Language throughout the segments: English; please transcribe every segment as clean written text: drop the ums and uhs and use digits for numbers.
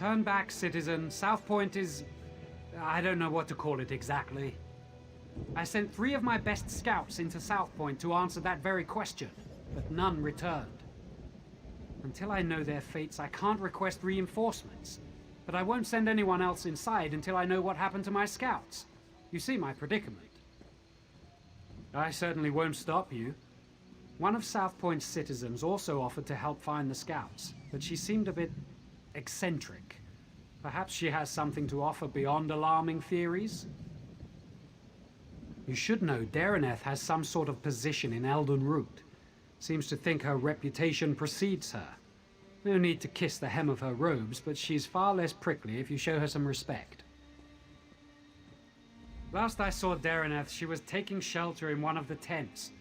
Turn back, citizen. South Point is... I don't know what to call it exactly. I sent 3 of my best scouts into South Point to answer that very question, but none returned. Until I know their fates, I can't request reinforcements. But I won't send anyone else inside until I know what happened to my scouts. You see my predicament. I certainly won't stop you. One of South Point's citizens also offered to help find the scouts, but she seemed a bit eccentric. Perhaps she has something to offer beyond alarming theories? You should know Dareneth has some sort of position in Elden Root. Seems to think her reputation precedes her. No need to kiss the hem of her robes, but she's far less prickly if you show her some respect. Last I saw Dareneth, she was taking shelter in one of the tents.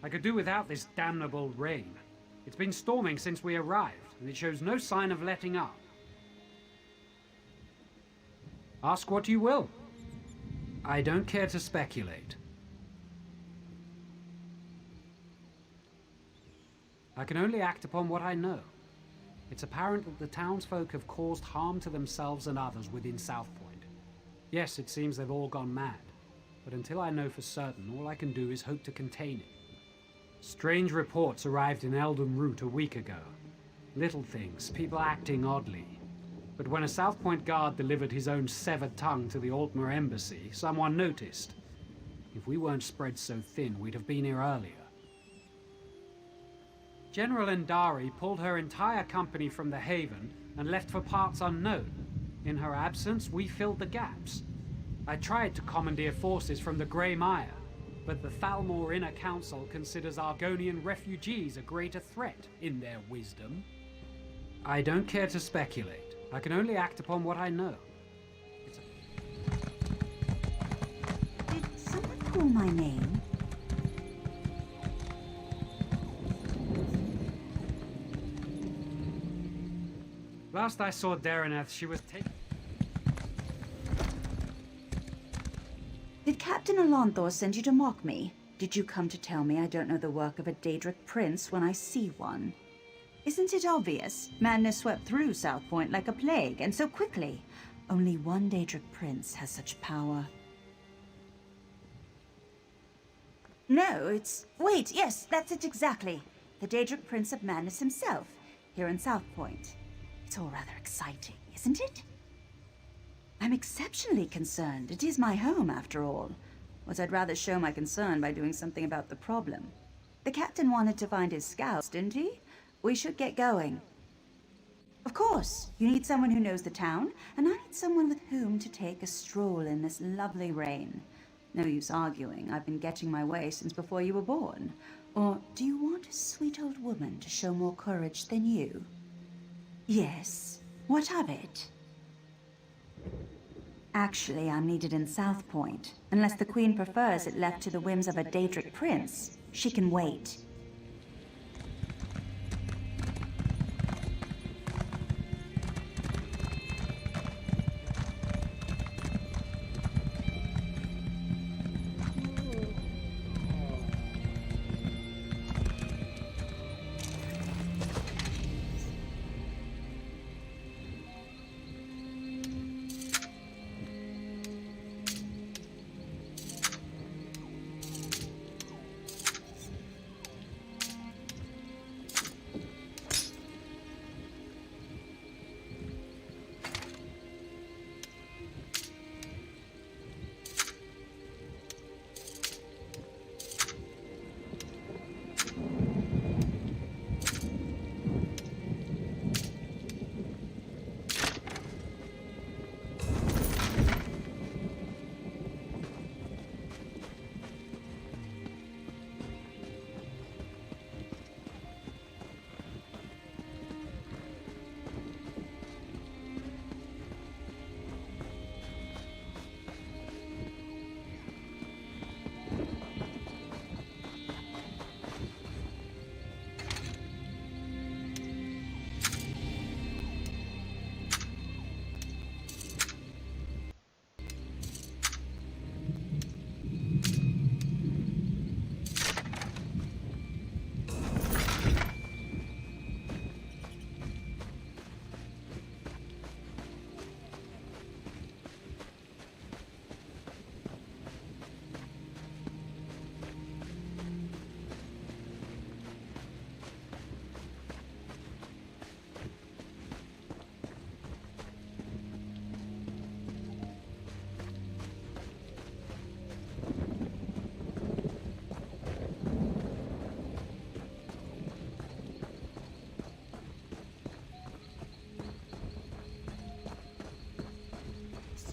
I could do without this damnable rain. It's been storming since we arrived, and it shows no sign of letting up. Ask what you will. I don't care to speculate. I can only act upon what I know. It's apparent that the townsfolk have caused harm to themselves and others within South Point. Yes, it seems they've all gone mad, but until I know for certain, all I can do is hope to contain it. Strange reports arrived in Elden Root a week ago. Little things, people acting oddly. But when a South Point guard delivered his own severed tongue to the Altmer embassy, someone noticed. If we weren't spread so thin, we'd have been here earlier. General Endari pulled her entire company from the Haven and left for parts unknown. In her absence, we filled the gaps. I tried to commandeer forces from the Grey Mire, but the Thalmor Inner Council considers Argonian refugees a greater threat, in their wisdom. I don't care to speculate. I can only act upon what I know. Did someone call my name? Last I saw Dareneth, she was taken... Did Captain Alonthor send you to mock me? Did you come to tell me I don't know the work of a Daedric prince when I see one? Isn't it obvious? Madness swept through South Point like a plague, and so quickly. Only one Daedric prince has such power. No, it's... Wait, yes, that's it exactly. The Daedric Prince of Madness himself, here in South Point. It's all rather exciting, isn't it? I'm exceptionally concerned. It is my home, after all. Was I'd rather show my concern by doing something about the problem. The captain wanted to find his scouts, didn't he? We should get going. Of course, you need someone who knows the town, and I need someone with whom to take a stroll in this lovely rain. No use arguing. I've been getting my way since before you were born. Or do you want a sweet old woman to show more courage than you? Yes. What of it? Actually, I'm needed in South Point. Unless the Queen prefers it left to the whims of a Daedric prince, she can wait.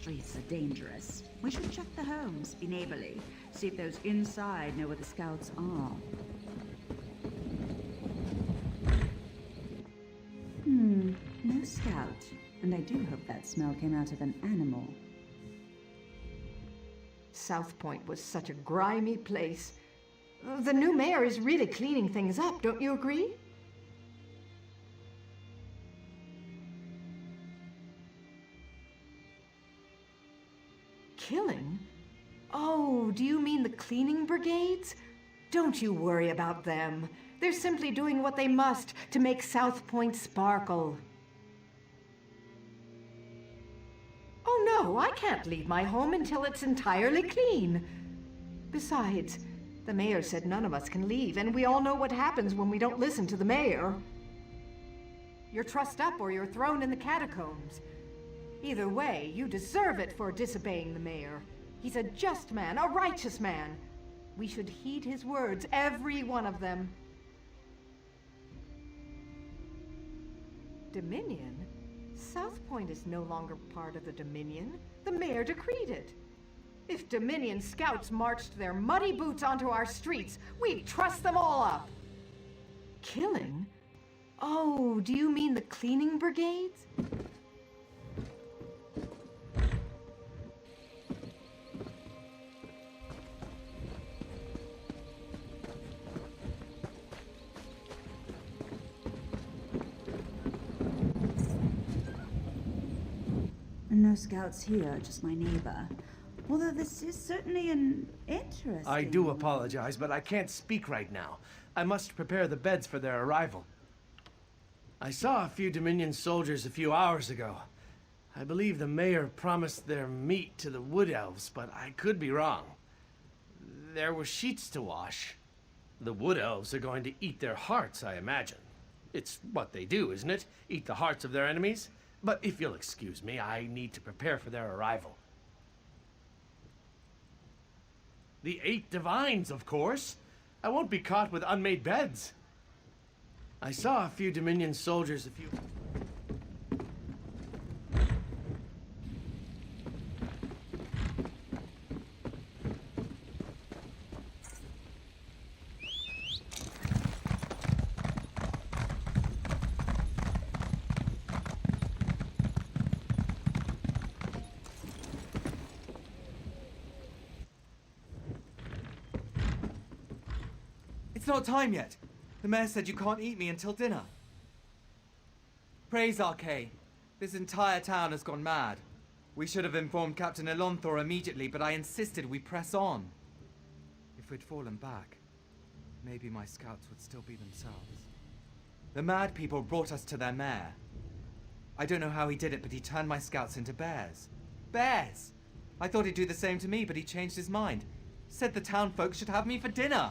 streets are dangerous. We should check the homes, be neighborly, see if those inside know where the scouts are. No scout. And I do hope that smell came out of an animal. South Point was such a grimy place. The new mayor is really cleaning things up, don't you agree? Killing? Oh, do you mean the cleaning brigades? Don't you worry about them. They're simply doing what they must to make South Point sparkle. Oh no, I can't leave my home until it's entirely clean. Besides, the mayor said none of us can leave, and we all know what happens when we don't listen to the mayor. You're trussed up or you're thrown in the catacombs. Either way, you deserve it for disobeying the mayor. He's a just man, a righteous man. We should heed his words, every one of them. Dominion? South Point is no longer part of the Dominion. The mayor decreed it. If Dominion scouts marched their muddy boots onto our streets, we'd truss them all up. Killing? Oh, do you mean the cleaning brigades? No scouts here, just my neighbor. Although this is certainly an interesting... I do apologize, but I can't speak right now. I must prepare the beds for their arrival. I saw a few Dominion soldiers a few hours ago. I believe the mayor promised their meat to the Wood Elves, but I could be wrong. There were sheets to wash. The Wood Elves are going to eat their hearts, I imagine. It's what they do, isn't it? Eat the hearts of their enemies? But if you'll excuse me, I need to prepare for their arrival. The 8 divines, of course. I won't be caught with unmade beds. I saw a few Dominion soldiers a few... It's not time yet. The mayor said you can't eat me until dinner. Praise Arcay. This entire town has gone mad. We should have informed Captain Elonthor immediately, but I insisted we press on. If we'd fallen back, maybe my scouts would still be themselves. The mad people brought us to their mayor. I don't know how he did it, but he turned my scouts into bears. Bears! I thought he'd do the same to me, but he changed his mind. Said the town folk should have me for dinner.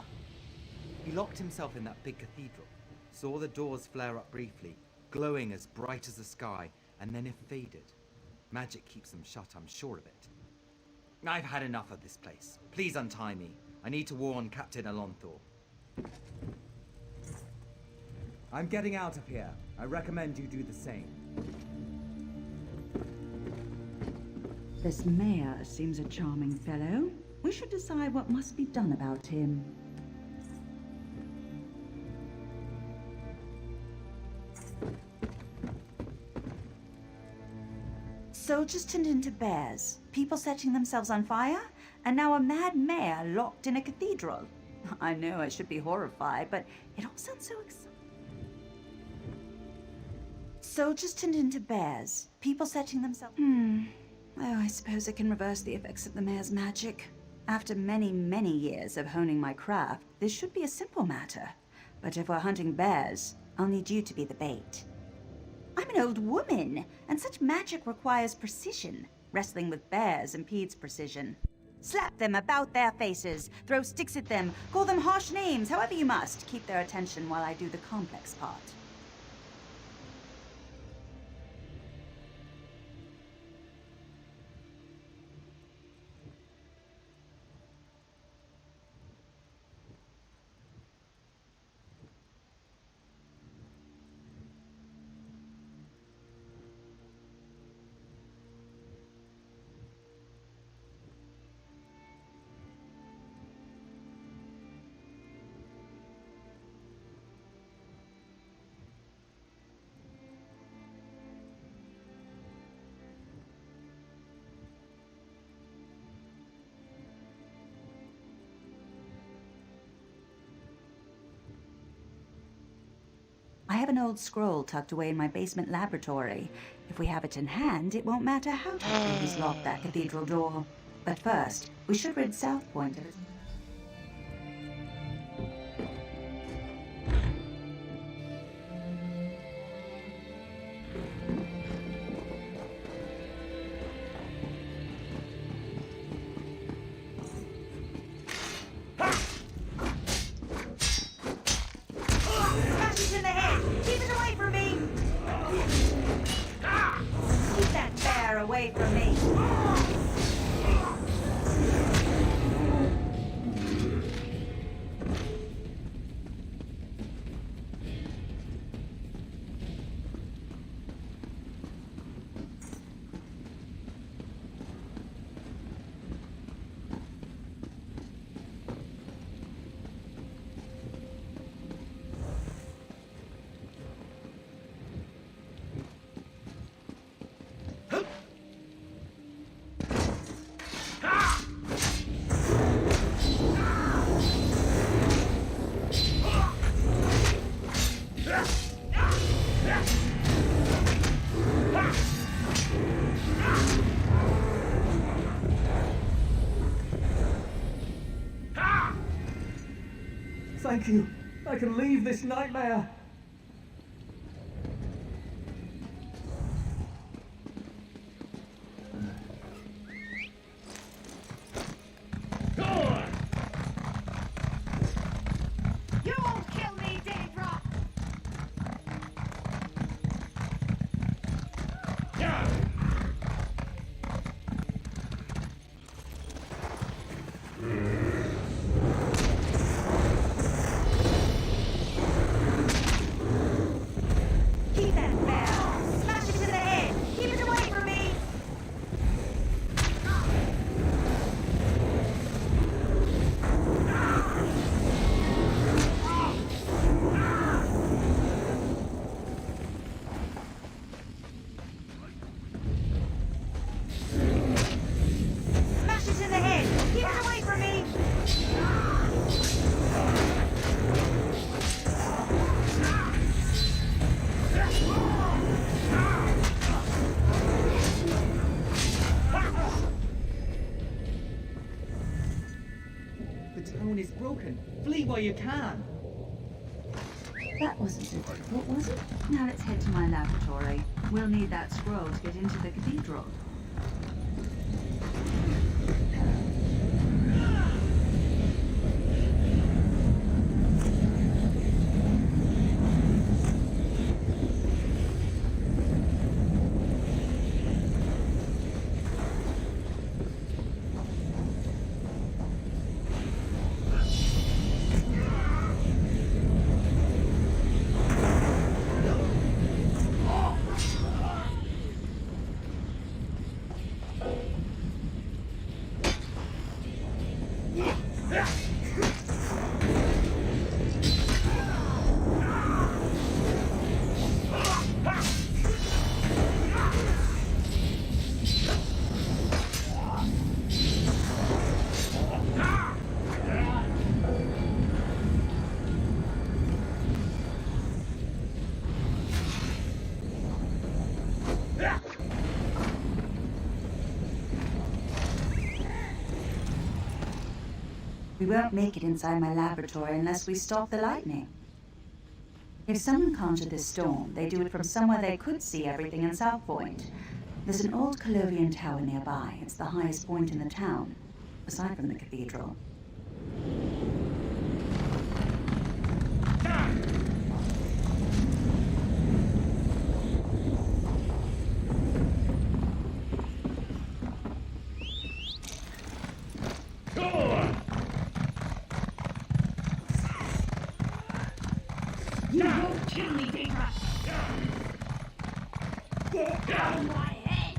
He locked himself in that big cathedral, saw the doors flare up briefly, glowing as bright as the sky, and then it faded. Magic keeps them shut, I'm sure of it. I've had enough of this place. Please untie me. I need to warn Captain Elonthor. I'm getting out of here. I recommend you do the same. This mayor seems a charming fellow. We should decide what must be done about him. Soldiers turned into bears, people setting themselves on fire, and now a mad mayor locked in a cathedral. I know I should be horrified, but it all sounds so exciting. Soldiers turned into bears, people setting themselves... Oh, I suppose I can reverse the effects of the mayor's magic. After many, many years of honing my craft, this should be a simple matter. But if we're hunting bears, I'll need you to be the bait. I'm an old woman, and such magic requires precision. Wrestling with bears impedes precision. Slap them about their faces, throw sticks at them, call them harsh names, however you must. Keep their attention while I do the complex part. have an old scroll tucked away in my basement laboratory. If we have it in hand, it won't matter how tightly he's locked that cathedral door. But first, we should rid South Point of its... Smash it in the head! Keep it away from me! Keep that bear away from me! Thank you. I can leave this nightmare. You won't kill me, Daedra! Keep that bear! Smash it to the head! Keep it away from me! Smash it in the head! Keep it away from me! The town is broken. Flee while you can. That wasn't so difficult, was it? Now let's head to my laboratory. We'll need that scroll to get into the cathedral. We won't make it inside my laboratory unless we stop the lightning. If someone conjured this storm, they do it from somewhere they could see everything in South Point. There's an old Colovian tower nearby. It's the highest point in the town, aside from the cathedral. You won't kill me, Daedra. Get out of my head.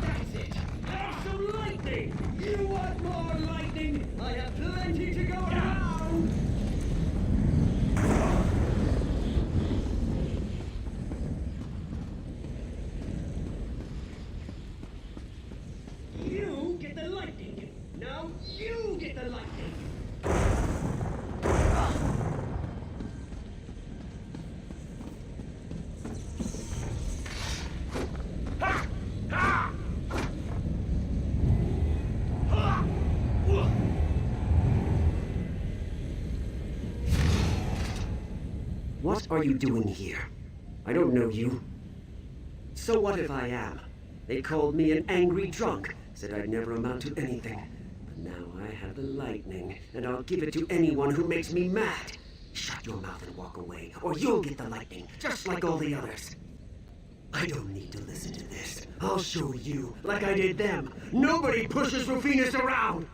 That's it. There's some lightning. You want more lightning? I have plenty to go around. You get the lightning. Now you get the lightning. are you doing here? I don't know you. So what if I am? They called me an angry drunk, said I'd never amount to anything. But now I have the lightning, and I'll give it to anyone who makes me mad. Shut your mouth and walk away, or you'll get the lightning, just like all the others. I don't need to listen to this. I'll show you, like I did them. Nobody pushes Rufinus around!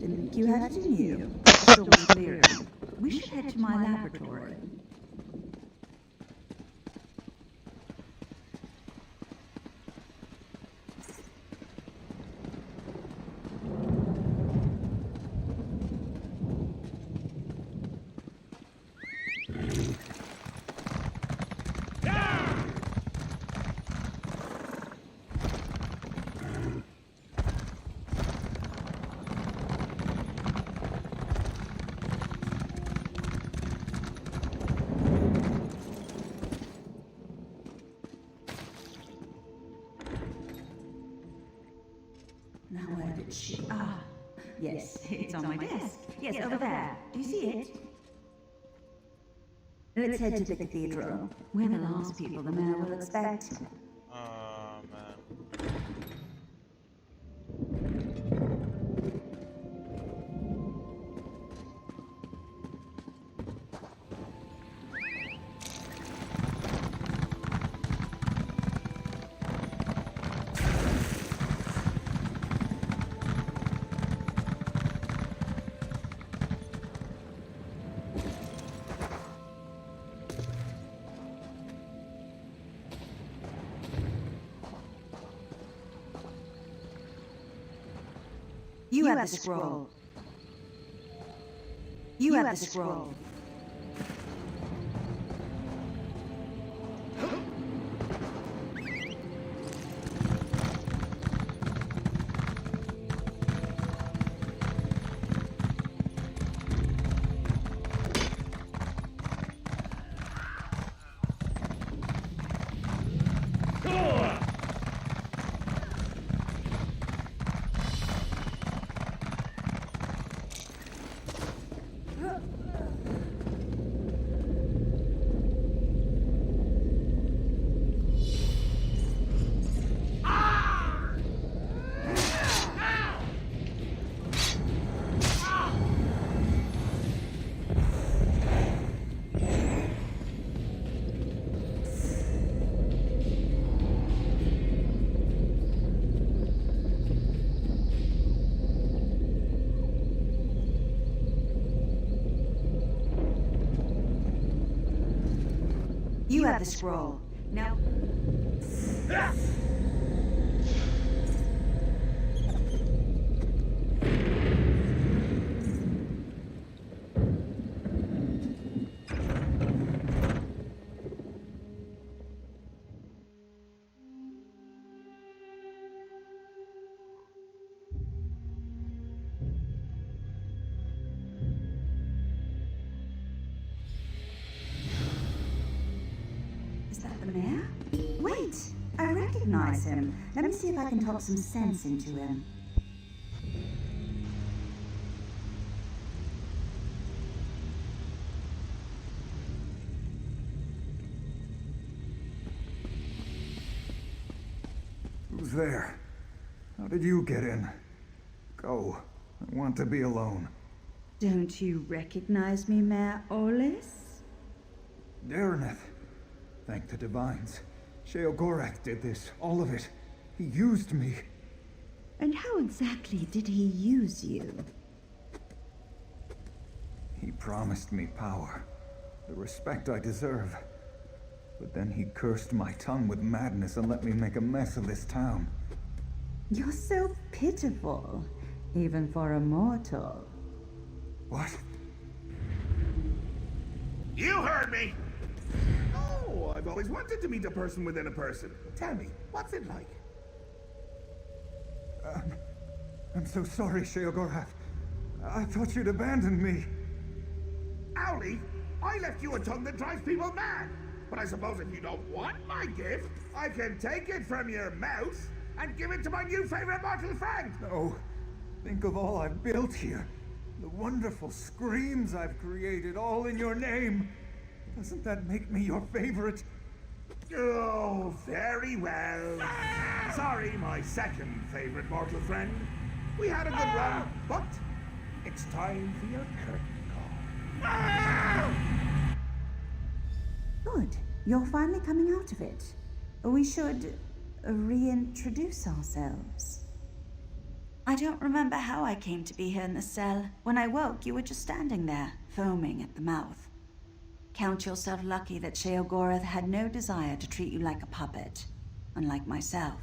Didn't think you had it in you. Still clear. We should head to my laboratory. Now where did she... Ah, yes, it's on my desk. Yes, over there. Do you see it? Let's head to the cathedral. We're the last people the mayor will expect. Oh, man. You have the scroll. You have the scroll. You have the scroll. Now... Is that the mayor? Wait! I recognize him. Let me see if I can talk some sense into him. Who's there? How did you get in? Go. I want to be alone. Don't you recognize me, Mayor Olis? Dareneth. Thank the Divines. Sheogorath did this, all of it. He used me. And how exactly did he use you? He promised me power, the respect I deserve. But then he cursed my tongue with madness and let me make a mess of this town. You're so pitiful, even for a mortal. What? You heard me! Oh, I've always wanted to meet a person within a person. Tell me, what's it like? I'm so sorry, Sheogorath. I thought you'd abandoned me. Owlie, I left you a tongue that drives people mad. But I suppose if you don't want my gift, I can take it from your mouth and give it to my new favorite mortal friend. No. Think of all I've built here. The wonderful screams I've created, all in your name. Doesn't that make me your favorite? Oh, very well. Sorry, my second favorite mortal friend. We had a good run, but it's time for your curtain call. Good. You're finally coming out of it. We should reintroduce ourselves. I don't remember how I came to be here in the cell. When I woke, you were just standing there, foaming at the mouth. Count yourself lucky that Sheogorath had no desire to treat you like a puppet, unlike myself.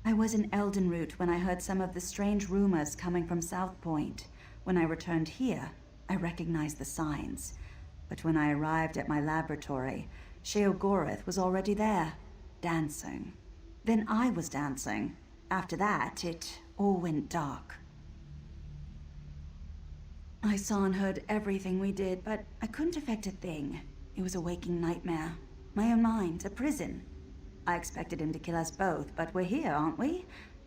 I was in Eldenroot when I heard some of the strange rumors coming from South Point. When I returned here, I recognized the signs. But when I arrived at my laboratory, Sheogorath was already there, dancing. Then I was dancing. After that, it all went dark. I saw and heard everything we did, but I couldn't affect a thing. It was a waking nightmare. My own mind, a prison. I expected him to kill us both, but we're here, aren't we?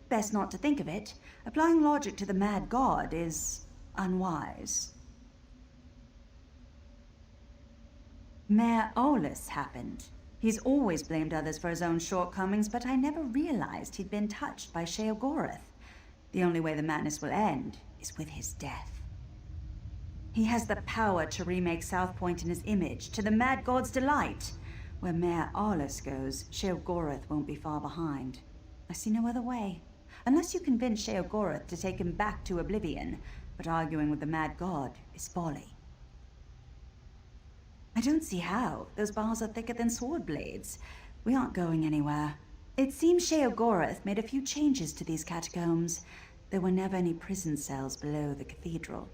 Best not to think of it. Applying logic to the mad god is unwise. Mayor Olus happened. He's always blamed others for his own shortcomings, but I never realized he'd been touched by Sheogorath. The only way the madness will end is with his death. He has the power to remake South Point in his image, to the mad god's delight. Where Mayor Olus goes, Sheogorath won't be far behind. I see no other way. Unless you convince Sheogorath to take him back to oblivion, but arguing with the mad god is folly. I don't see how. Those bars are thicker than sword blades. We aren't going anywhere. It seems Sheogorath made a few changes to these catacombs. There were never any prison cells below the cathedral.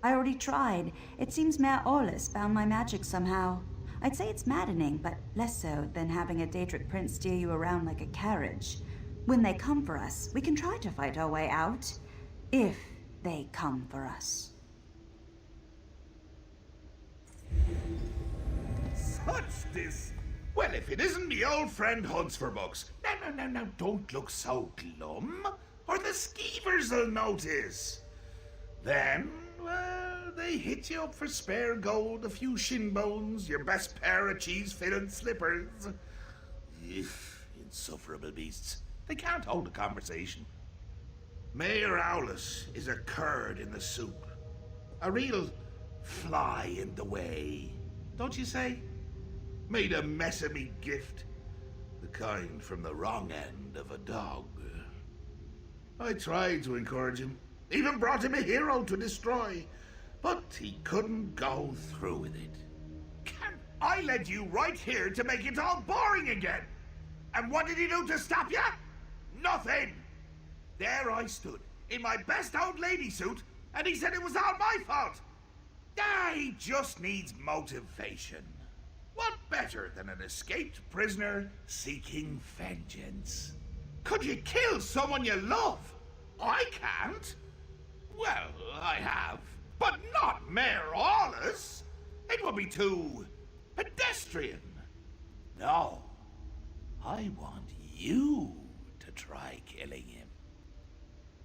I already tried. It seems Mayor Olus found my magic somehow. I'd say it's maddening, but less so than having a Daedric prince steer you around like a carriage. When they come for us, we can try to fight our way out. If they come for us. Such this. Well, if it isn't me old friend Hunts for Bucks. No, don't look so glum, or the skeevers'll notice. Then, well, they hit you up for spare gold, a few shin bones, your best pair of cheese-fitted slippers. Insufferable beasts. They can't hold a conversation. Mayor Owlus is a curd in the soup. A real fly in the way, don't you say? Made a mess of me gift. The kind from the wrong end of a dog. I tried to encourage him. Even brought him a hero to destroy. But he couldn't go through with it. I led you right here to make it all boring again. And what did he do to stop you? Nothing. There I stood, in my best old lady suit, and he said it was all my fault. He just needs motivation. What better than an escaped prisoner seeking vengeance? Could you kill someone you love? I can't. Well, I have, but not Mayor Olus. It would be too pedestrian. No, I want you to try killing him.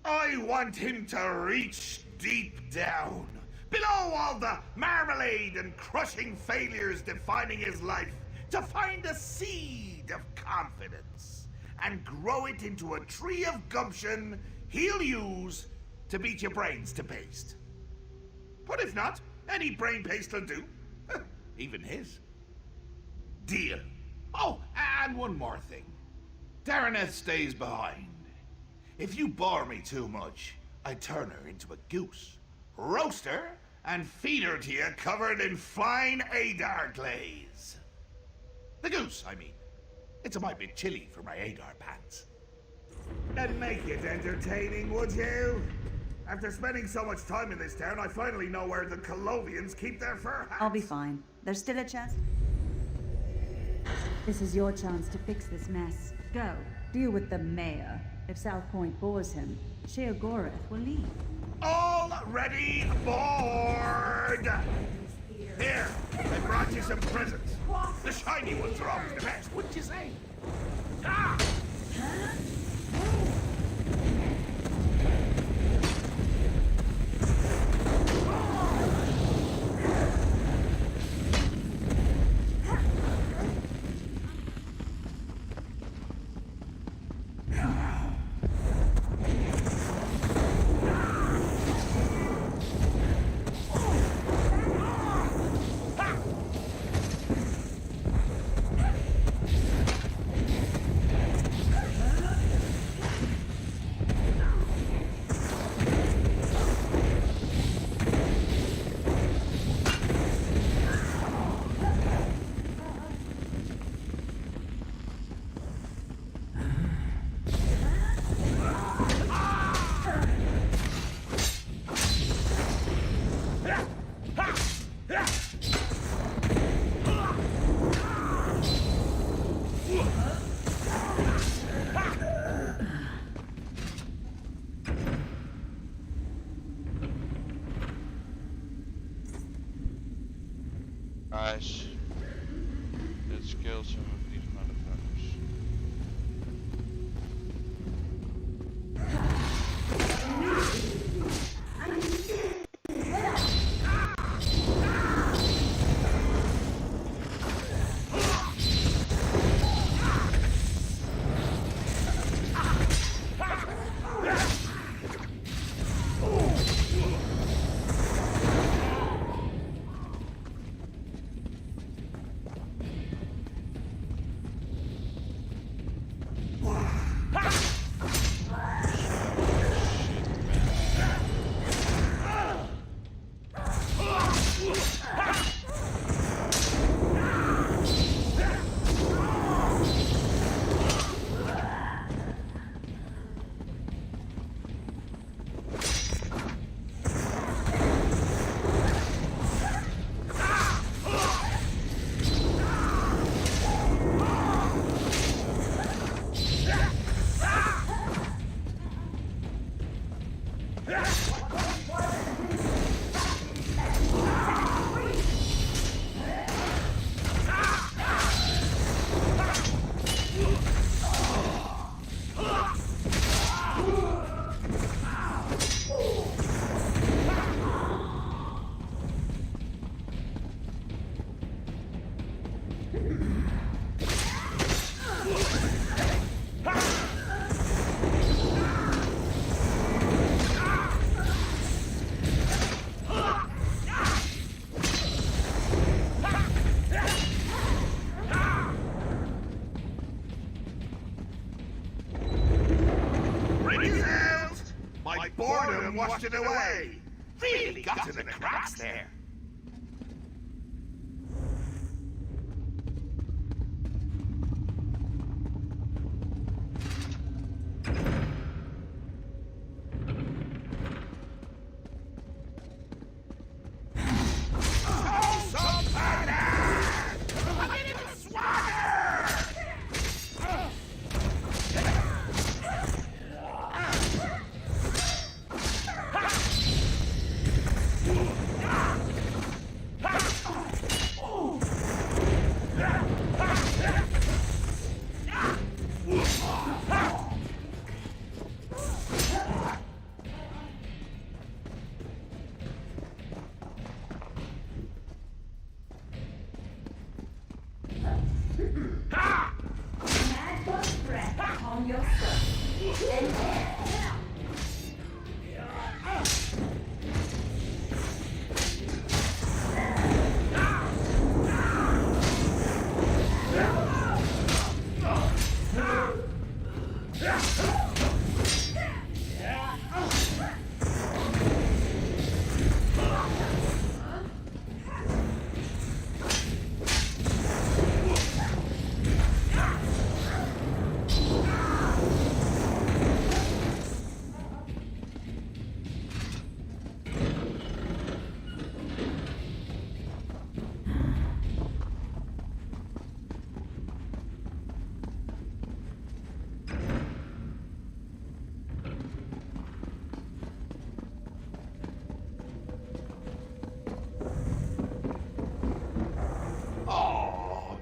I want him to reach deep down, below all the marmalade and crushing failures defining his life, to find a seed of confidence and grow it into a tree of gumption he'll use to beat your brains to paste. But if not, any brain paste will do. Even his. Deal. Oh, and one more thing. Daraneth stays behind. If you bore me too much, I turn her into a goose, roast her, and feed her to you covered in fine Adar glaze. The goose, I mean. It's a mite bit chilly for my Adar pants. And make it entertaining, would you? After spending so much time in this town, I finally know where the Colovians keep their fur hats. I'll be fine. There's still a chance. This is your chance to fix this mess. Go. Deal with the mayor. If South Point bores him, Sheogorath will leave. Already aboard! Here, I brought you some presents. The shiny ones are always the best, wouldn't you say? Ah! Nice. Let's kill some of these motherfuckers. My boredom washed it away. Really got in the cracks there.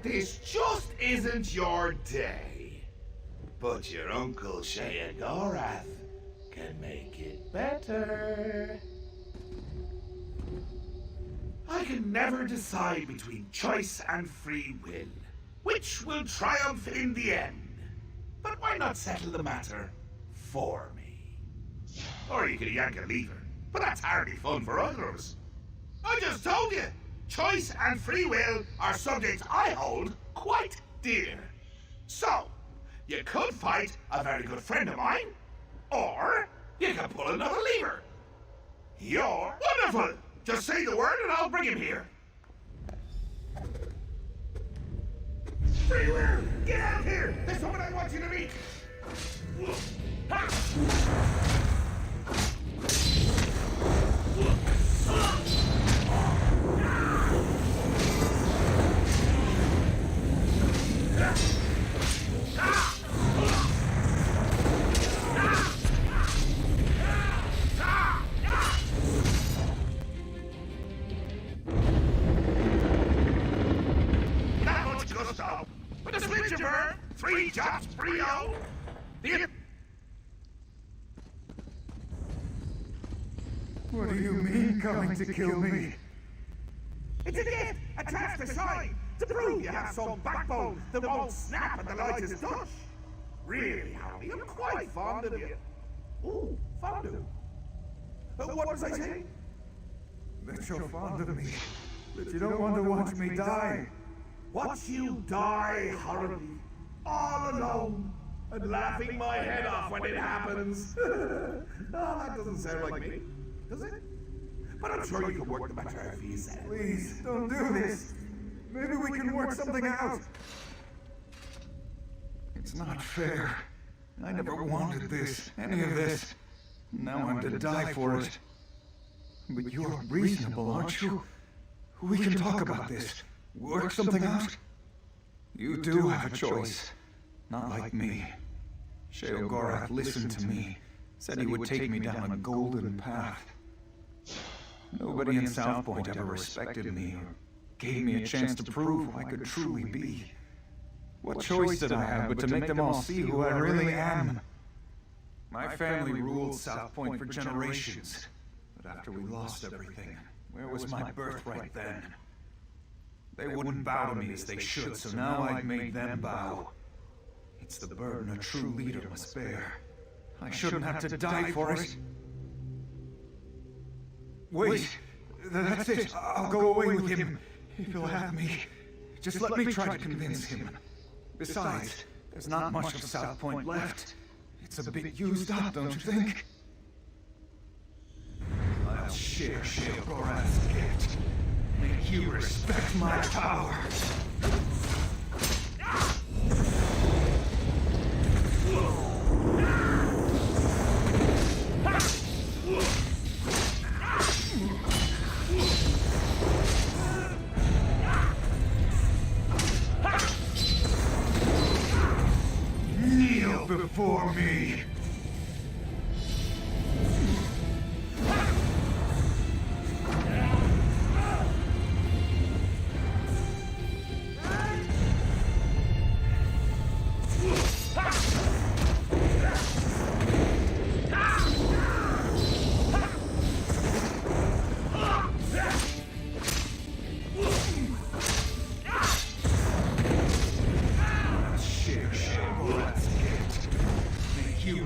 This just isn't your day. But your Uncle Sheogorath Better. I can never decide between choice and free will. Which will triumph in the end? But why not settle the matter for me? Or you could yank a lever, but that's hardly fun for either of us. I just told you, choice and free will are subjects I hold quite dear. So, you could fight a very good friend of mine, or you can pull another lever. You're wonderful! Just say the word and I'll bring him here. Free will! Get out here! There's someone I want you to meet! Not much gusto, but a switch of her, 3 jobs, 3-0. What do you mean coming to kill me? It's a gift, a chance to shine, to prove you have some backbone that won't snap at the lightest touch. Really, Harry, I'm quite fond of you. Ooh, fond of? What was I saying? That you're fond of me. That you don't want to watch me die. Watch you die horribly, all alone, and laughing my head off when it happens. Oh, that doesn't sound like me, does it? But I'm sure you can work the matter out for yourself. Please, don't do this. Maybe we can work something out. It's not fair. I never wanted this, any of this. Now I'm to die for it. But you're reasonable, aren't you? We can talk about this. Work something out. You do have a choice. Not like me. Sheogorath listened to me. Said he would take me down a golden path. Nobody in South Point ever respected me or gave me a chance to prove who I could truly be. What choice did I have but to make them all see who I really am? My family ruled South Point for generations. But after we lost everything, where was my birthright then? They wouldn't bow to me as they should, so now I've made them bow. It's the burden a true leader must bear. I shouldn't have to die for it. Wait, that's it. I'll go away with him, if he'll have me. Just let me try to convince him. Besides, there's not much of South Point left. It's a bit used up, don't you think? I'll share Sheogorath's gift. Make you respect my power. Kneel before me.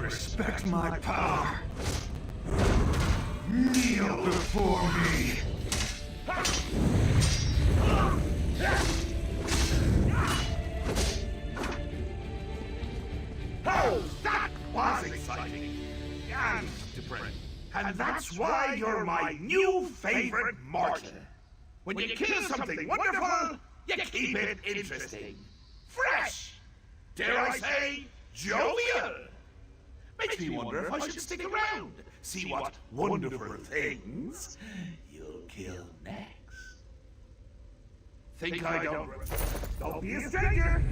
Respect my power. Kneel before me. Oh, that was exciting. And different. And that's why you're my new favorite mortal. When you kill something wonderful, you keep it interesting. Fresh. Dare I say, jovial. Makes me wonder if I should stick around, see what wonderful things you'll kill next. Think I don't be a stranger.